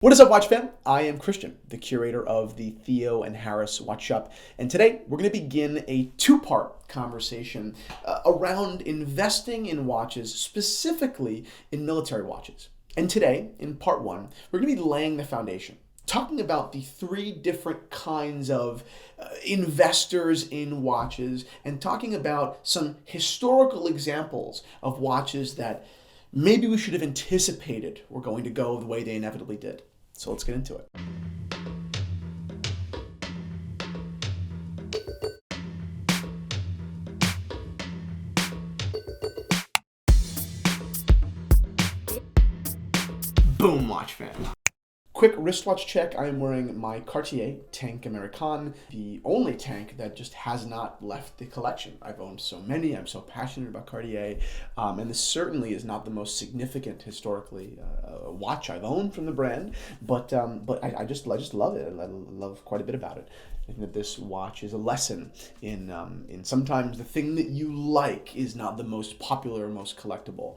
What is up, watch fam? I am Christian, the curator of the Theo and Harris Watch Shop, and today we're going to begin a two-part conversation around investing in watches, specifically in military watches. And today, in part one, we're going to be laying the foundation, talking about the three different kinds of investors in watches, and talking about some historical examples of watches that maybe we should have anticipated were going to go the way they inevitably did. So let's get into it. Boom, watch fan. Quick wristwatch check. I am wearing my Cartier Tank American, the only tank that just has not left the collection. I've owned so many. I'm so passionate about Cartier, and this certainly is not the most significant historically watch I've owned from the brand, but I just love it. I love quite a bit about it. I think that this watch is a lesson in sometimes the thing that you like is not the most popular or most collectible.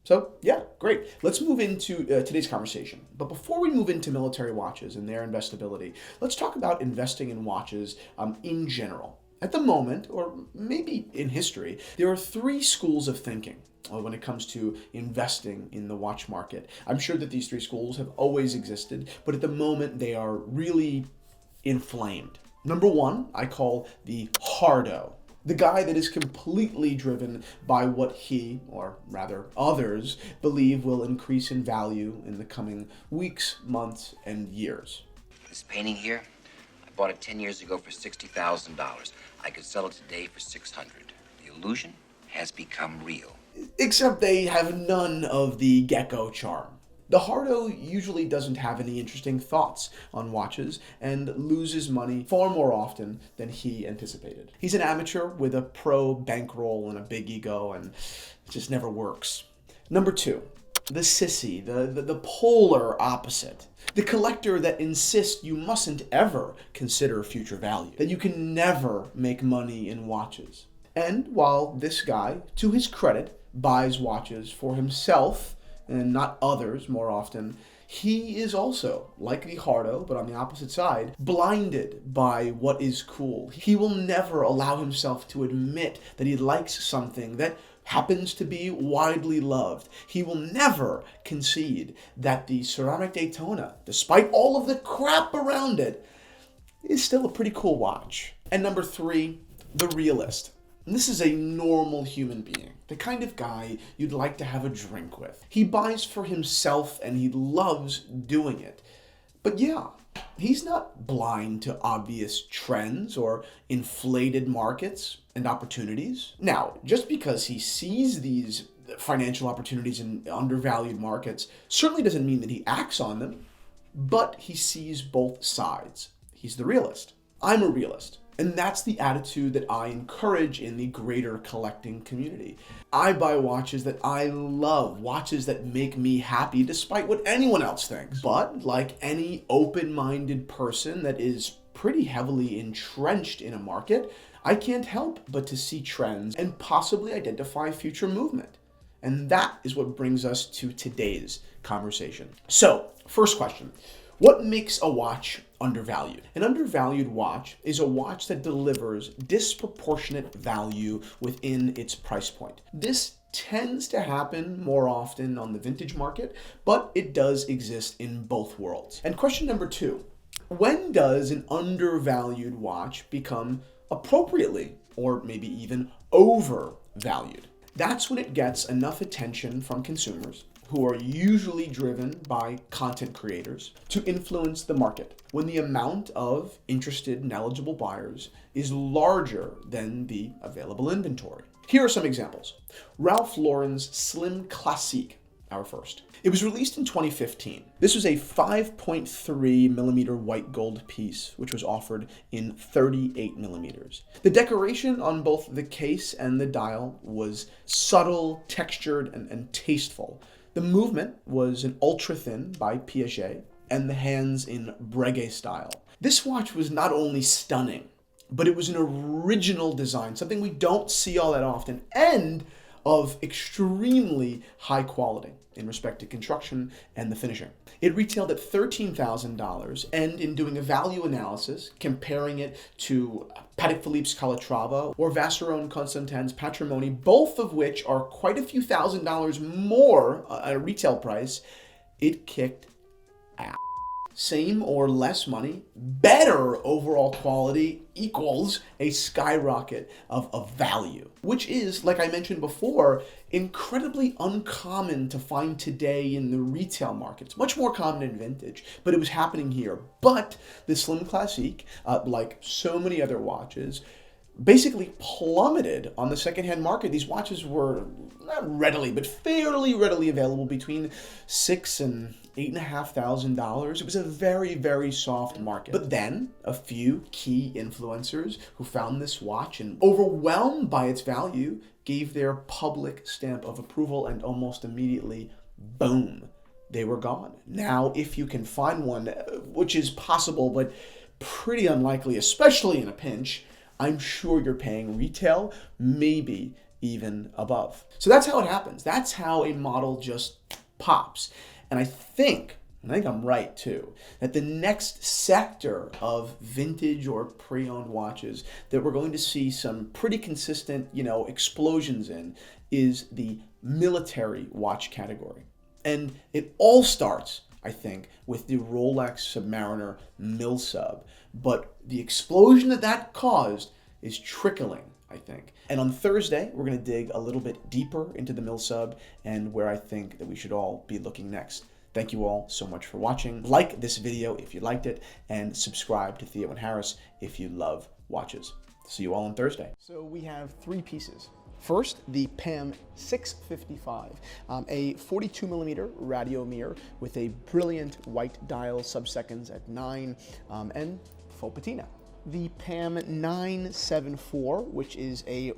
So yeah, great. Let's move into today's conversation. But before we move into military watches and their investability, let's talk about investing in watches in general. At the moment, or maybe in history, there are three schools of thinking when it comes to investing in the watch market. I'm sure that these three schools have always existed, but at the moment they are really inflamed. Number one, I call the Hardo. The guy that is completely driven by what he, or rather others, believe will increase in value in the coming weeks, months, and years. This painting here, I bought it 10 years ago for $60,000. I could sell it today for $600. The illusion has become real. Except they have none of the gecko charm. The Hardo usually doesn't have any interesting thoughts on watches and loses money far more often than he anticipated. He's an amateur with a pro bankroll and a big ego, and it just never works. Number two, the Sissy, the polar opposite. The collector that insists you mustn't ever consider future value, that you can never make money in watches. And while this guy, to his credit, buys watches for himself and not others more often, he is also, like the Hardo, but on the opposite side, blinded by what is cool. He will never allow himself to admit that he likes something that happens to be widely loved. He will never concede that the ceramic Daytona, despite all of the crap around it, is still a pretty cool watch. And number three, the Realist. And this is a normal human being, the kind of guy you'd like to have a drink with. He buys for himself and he loves doing it. But yeah, he's not blind to obvious trends or inflated markets and opportunities. Now, just because he sees these financial opportunities in undervalued markets certainly doesn't mean that he acts on them, but he sees both sides. He's the realist. I'm a realist. And that's the attitude that I encourage in the greater collecting community. I buy watches that I love, watches that make me happy despite what anyone else thinks. But like any open-minded person that is pretty heavily entrenched in a market, I can't help but to see trends and possibly identify future movement. And that is what brings us to today's conversation. So, first question. What makes a watch undervalued? An undervalued watch is a watch that delivers disproportionate value within its price point. This tends to happen more often on the vintage market, but it does exist in both worlds. And question number two, when does an undervalued watch become appropriately or maybe even overvalued? That's when it gets enough attention from consumers, who are usually driven by content creators, to influence the market, when the amount of interested and eligible buyers is larger than the available inventory. Here are some examples. Ralph Lauren's Slim Classique, our first. It was released in 2015. This was a 5.3 millimeter white gold piece, which was offered in 38 millimeters. The decoration on both the case and the dial was subtle, textured, and tasteful. The movement was an ultra-thin by Piaget, and the hands in Breguet style. This watch was not only stunning, but it was an original design, something we don't see all that often, and of extremely high quality in respect to construction and the finishing. It retailed at $13,000, and in doing a value analysis, comparing it to Patek Philippe's Calatrava or Vacheron Constantin's Patrimony, both of which are quite a few $1,000s more at a retail price, it kicked ass. Same or less money, better overall quality equals a skyrocket of value, which is, like I mentioned before, incredibly uncommon to find today in the retail market. It's much more common in vintage, but it was happening here. But the Slim Classique, like so many other watches, basically plummeted on the secondhand market. These watches were not readily, but fairly readily available between $6,000 and $8,500. It was a very, very soft market. But then a few key influencers who found this watch and overwhelmed by its value gave their public stamp of approval, and almost immediately, boom, they were gone. Now, if you can find one, which is possible, but pretty unlikely, especially in a pinch, I'm sure you're paying retail, maybe even above. So that's how it happens. That's how a model just pops. And I think I'm right too, that the next sector of vintage or pre-owned watches that we're going to see some pretty consistent, explosions in is the military watch category. And it all starts, I think, with the Rolex Submariner Mil Sub. But the explosion that caused is trickling, I think. And on Thursday, we're going to dig a little bit deeper into the Mil Sub and where I think that we should all be looking next. Thank you all so much for watching. Like this video if you liked it, and subscribe to Theo and Harris if you love watches. See you all on Thursday. So we have three pieces. First, the PAM 655, a 42mm radio mirror with a brilliant white dial, sub-seconds at 9, and faux patina. The PAM 974, which is a